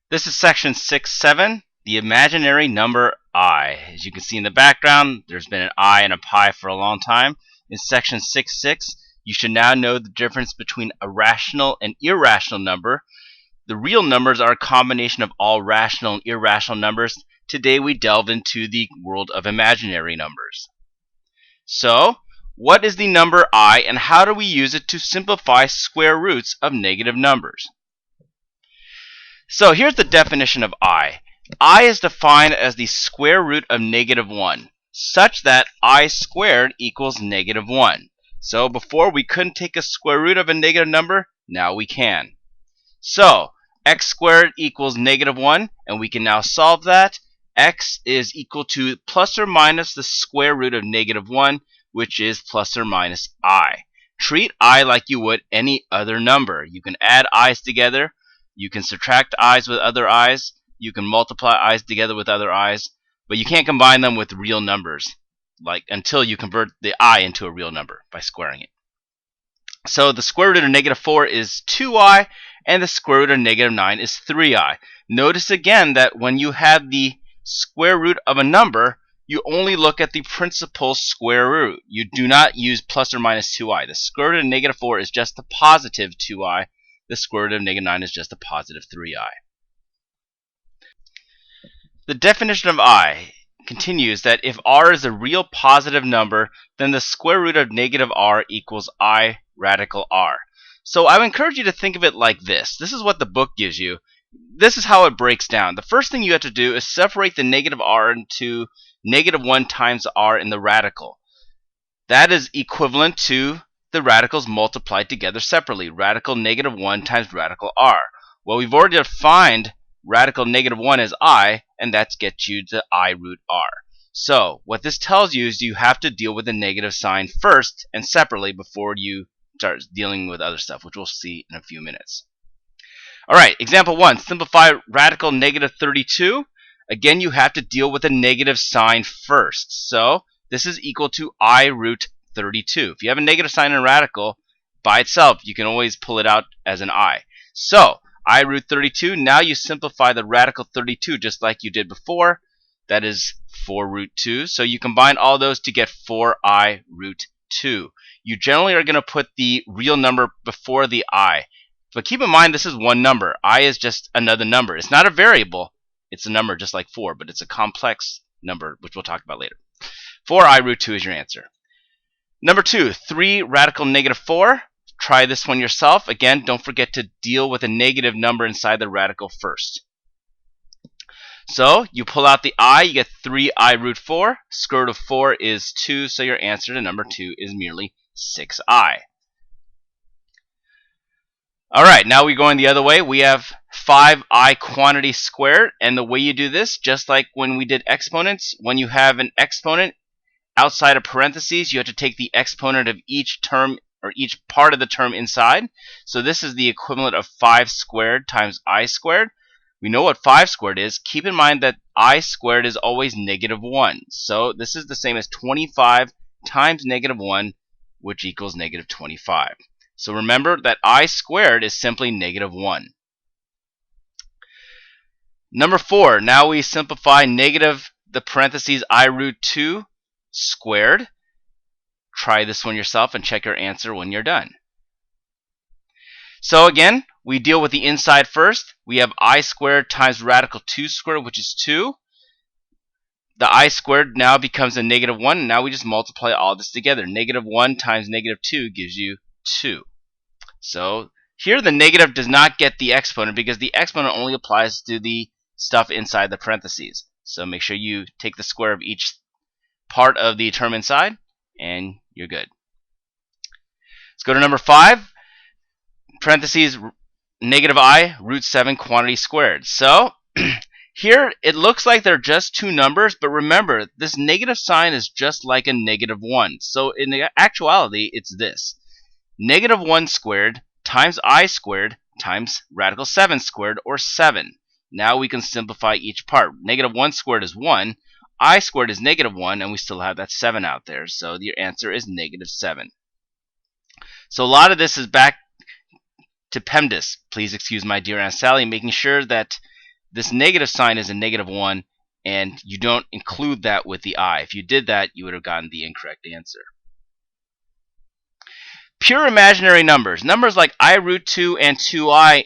This is section 6-7, the imaginary number I. As you can see in the background, there's been an I and a pi for a long time. In section 6-6, you should now know the difference between a rational and irrational number. The real numbers are a combination of all rational and irrational numbers. Today we delve into the world of imaginary numbers. So, what is the number I and how do we use it to simplify square roots of negative numbers? So here's the definition of I. I is defined as the square root of -1, such that I squared equals -1. So before we couldn't take a square root of a negative number, now we can. So x squared equals -1, and we can now solve that. X is equal to plus or minus the square root of -1, which is plus or minus I. Treat I like you would any other number. You can add i's together. You can subtract i's with other i's. You can multiply i's together with other i's, but you can't combine them with real numbers, like until you convert the I into a real number by squaring it. So the square root of -4 is 2i, and the square root of -9 is 3i. Notice again that when you have the square root of a number, you only look at the principal square root. You do not use plus or minus 2i. The square root of -4 is just a positive 2i. The square root of -9 is just a positive 3i. The definition of I continues that if r is a real positive number, then the square root of -r equals I radical r. So I would encourage you to think of it like this. This is what the book gives you. This is how it breaks down. The first thing you have to do is separate the -r into -1 times r in the radical. That is equivalent to the radicals multiplied together separately. Radical -1 times radical r. Well, we've already defined radical -1 as I, and that gets you to I root r. So what this tells you is you have to deal with the negative sign first and separately before you start dealing with other stuff, which we'll see in a few minutes. Alright, example 1. Simplify radical -32. Again, you have to deal with the negative sign first. So this is equal to I root 32. If you have a negative sign in a radical, by itself, you can always pull it out as an I. So I root 32, now you simplify the radical 32 just like you did before. That is 4 root 2. So you combine all those to get 4I root 2. You generally are going to put the real number before the I. But keep in mind this is one number. I is just another number. It's not a variable. It's a number just like 4, but it's a complex number, which we'll talk about later. 4I root 2 is your answer. Number 2, 3 radical -4. Try this one yourself. Again, don't forget to deal with a negative number inside the radical first. So you pull out the I, you get 3I root 4. Square root of 4 is 2, so your answer to number 2 is merely 6I. Alright, now we're going the other way. We have 5I quantity squared, and the way you do this, just like when we did exponents, when you have an exponent outside of parentheses, you have to take the exponent of each term or each part of the term inside. So this is the equivalent of 5 squared times I squared. We know what 5 squared is. Keep in mind that I squared is always -1. So this is the same as 25 times -1, which equals -25. So remember that I squared is simply -1. Number 4, now we simplify the parentheses I root 2 squared. Try this one yourself and check your answer when you're done. So again, we deal with the inside first. We have I squared times radical 2 squared, which is 2. The I squared now becomes a -1, and now we just multiply all this together. -1 times -2 gives you 2. So here the negative does not get the exponent because the exponent only applies to the stuff inside the parentheses. So make sure you take the square of each part of the term inside, and you're good. Let's go to number 5. Parentheses -I root 7 quantity squared. So here it looks like they're just two numbers, but remember this negative sign is just like a -1. So in the actuality, it's this: -1 squared times I squared times radical 7 squared, or 7. Now we can simplify each part. -1 squared is 1. I squared is -1, and we still have that 7 out there. So your answer is -7. So a lot of this is back to PEMDAS. Please excuse my dear Aunt Sally, making sure that this negative sign is a -1, and you don't include that with the I. If you did that, you would have gotten the incorrect answer. Pure imaginary numbers. Numbers like I root 2 and 2i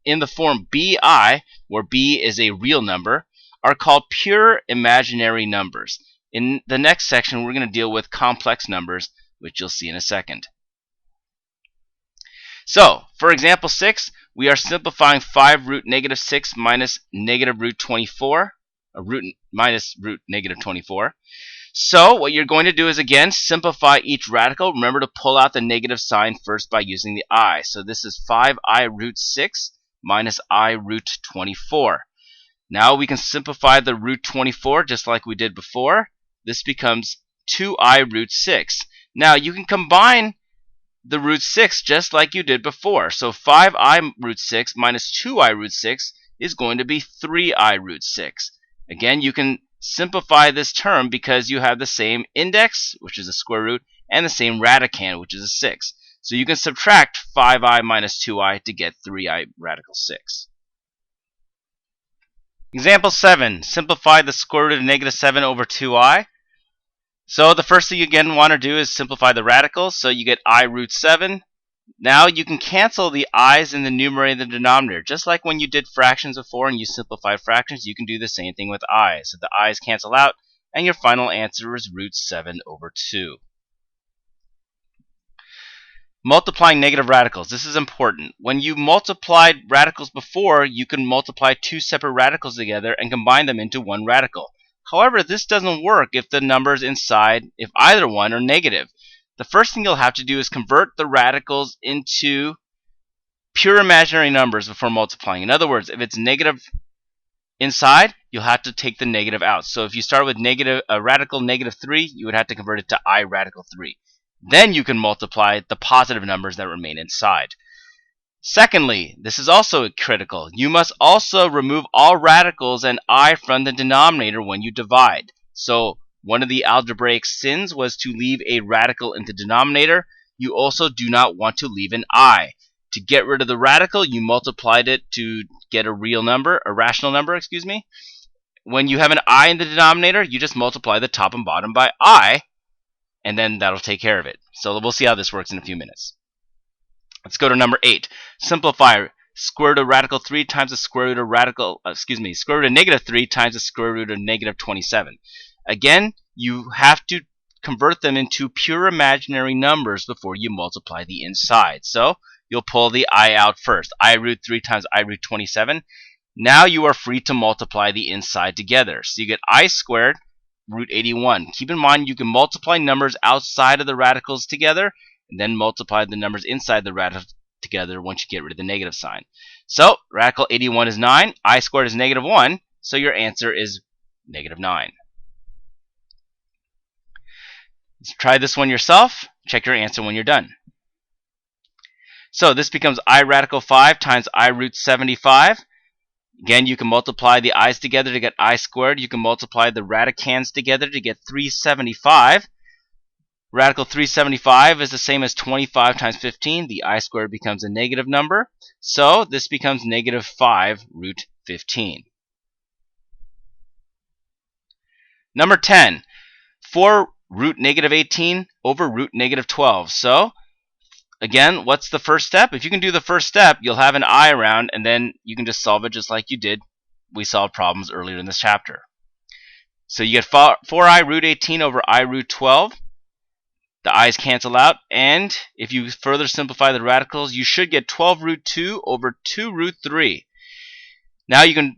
in the form bi, where b is a real number, are called pure imaginary numbers. In the next section, we're going to deal with complex numbers, which you'll see in a second. So, for example 6, we are simplifying 5 root -6 minus negative root 24, minus root -24. So what you're going to do is, again, simplify each radical. Remember to pull out the negative sign first by using the I. So this is 5i root 6 minus I root 24. Now we can simplify the root 24 just like we did before. This becomes 2i root 6. Now you can combine the root 6 just like you did before. So 5i root 6 minus 2i root 6 is going to be 3i root 6. Again, you can simplify this term because you have the same index, which is a square root, and the same radicand, which is a 6. So you can subtract 5i minus 2i to get 3i radical 6. Example 7. Simplify the square root of -7 over 2i. So the first thing you again want to do is simplify the radicals. So you get I root 7. Now you can cancel the i's in the numerator and the denominator. Just like when you did fractions before and you simplified fractions, you can do the same thing with i's. So the i's cancel out, and your final answer is root 7 over 2. Multiplying negative radicals. This is important. When you multiplied radicals before, you can multiply two separate radicals together and combine them into one radical. However, this doesn't work if the numbers inside, if either one, are negative. The first thing you'll have to do is convert the radicals into pure imaginary numbers before multiplying. In other words, if it's negative inside, you'll have to take the negative out. So if you start with radical -3, you would have to convert it to I radical 3. Then you can multiply the positive numbers that remain inside. Secondly, this is also critical. You must also remove all radicals and I from the denominator when you divide. So one of the algebraic sins was to leave a radical in the denominator. You also do not want to leave an I. To get rid of the radical, you multiplied it to get a real number, a rational number, excuse me. When you have an I in the denominator, you just multiply the top and bottom by I, and then that'll take care of it. So we'll see how this works in a few minutes. Let's go to number 8. Simplify square root of radical 3 times the square root of square root of -3 times the square root of -27. Again, you have to convert them into pure imaginary numbers before you multiply the inside. So you'll pull the I out first. I root 3 times I root 27. Now you are free to multiply the inside together. So you get I squared root 81. Keep in mind you can multiply numbers outside of the radicals together and then multiply the numbers inside the radicals together once you get rid of the negative sign. So radical 81 is 9. I squared is -1. So your answer is -9. Let's try this one yourself. Check your answer when you're done. So this becomes I radical 5 times I root 75. Again, you can multiply the i's together to get I squared. You can multiply the radicands together to get 375. Radical 375 is the same as 25 times 15. The I squared becomes a negative number. So this becomes -5 root 15. Number 10. 4 root -18 over root -12. So again, what's the first step? If you can do the first step, you'll have an I around, and then you can just solve it just like you did. We solved problems earlier in this chapter. So you get 4i root 18 over I root 12. The i's cancel out, and if you further simplify the radicals, you should get 12 root 2 over 2 root 3. Now you can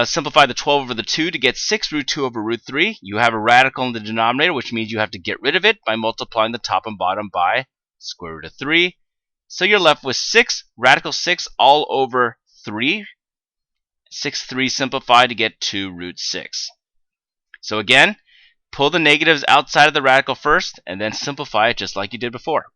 simplify the 12 over the 2 to get 6 root 2 over root 3. You have a radical in the denominator, which means you have to get rid of it by multiplying the top and bottom by square root of 3. So you're left with 6, radical 6 all over 3. 6, 3 simplified to get 2 root 6. So again, pull the negatives outside of the radical first, and then simplify it just like you did before.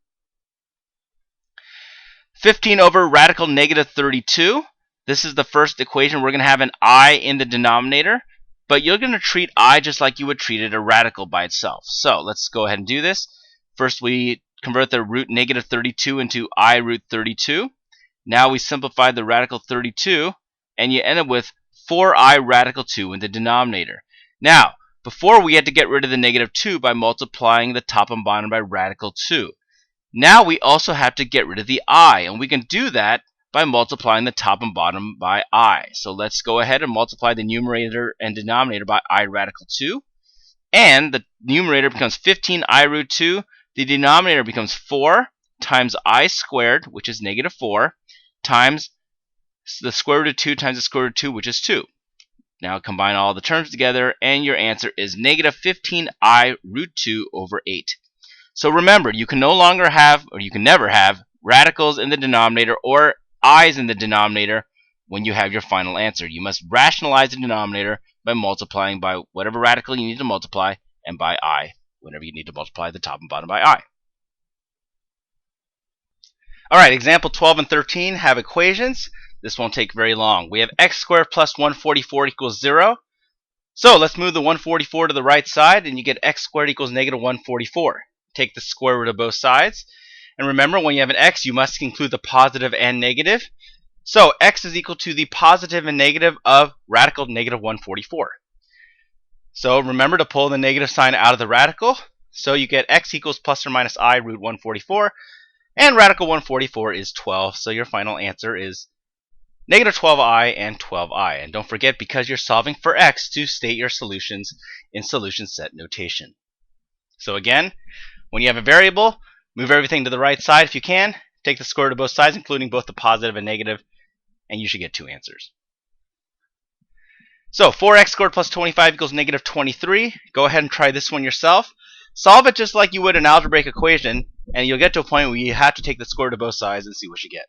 15 over radical -32. This is the first equation. We're going to have an I in the denominator, but you're going to treat I just like you would treat it a radical by itself. So let's go ahead and do this. First we convert the root -32 into I root 32. Now we simplify the radical 32 and you end up with 4i radical 2 in the denominator. Now, before we had to get rid of the negative 2 by multiplying the top and bottom by radical 2. Now we also have to get rid of the I, and we can do that by multiplying the top and bottom by I. So let's go ahead and multiply the numerator and denominator by I radical 2. And the numerator becomes 15i root 2. The denominator becomes 4 times I squared, which is negative 4, times the square root of 2 times the square root of 2, which is 2. Now combine all the terms together, and your answer is negative 15i root 2 over 8. So remember, you can no longer have, or you can never have, radicals in the denominator or i's in the denominator when you have your final answer. You must rationalize the denominator by multiplying by whatever radical you need to multiply, and by I whenever you need to multiply the top and bottom by I. Alright, example 12 and 13 have equations. This won't take very long. We have x squared plus 144 equals 0. So let's move the 144 to the right side, and you get x squared equals negative 144. Take the square root of both sides. And remember, when you have an x, you must include the positive and negative. So x is equal to the positive and negative of radical negative 144. So remember to pull the negative sign out of the radical. So you get x equals plus or minus I root 144. And radical 144 is 12. So your final answer is negative 12i and 12i. And don't forget, because you're solving for x, to state your solutions in solution set notation. So again, when you have a variable, move everything to the right side if you can. Take the square root of both sides, including both the positive and negative, and you should get two answers. So 4x squared plus 25 equals negative 23. Go ahead and try this one yourself. Solve it just like you would an algebraic equation, and you'll get to a point where you have to take the square root of both sides and see what you get.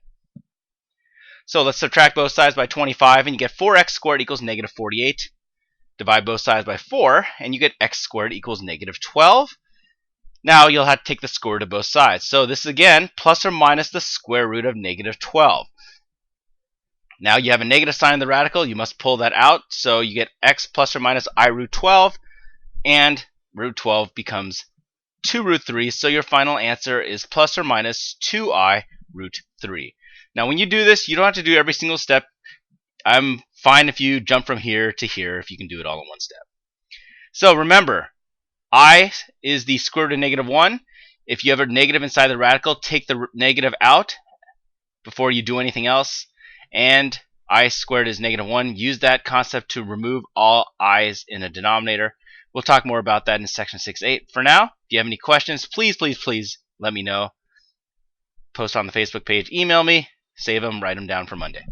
So let's subtract both sides by 25, and you get 4x squared equals negative 48. Divide both sides by 4, and you get x squared equals negative 12. Now you'll have to take the square root of both sides. So this is again plus or minus the square root of negative 12. Now you have a negative sign in the radical. You must pull that out. So you get x plus or minus I root 12. And root 12 becomes 2 root 3. So your final answer is plus or minus 2i root 3. Now when you do this, you don't have to do every single step. I'm fine if you jump from here to here if you can do it all in one step. So remember, I is the square root of negative 1. If you have a negative inside the radical, take the negative out before you do anything else. And I squared is negative 1. Use that concept to remove all i's in a denominator. We'll talk more about that in section 6.8. For now, if you have any questions, please let me know. Post on the Facebook page, email me, save them, write them down for Monday.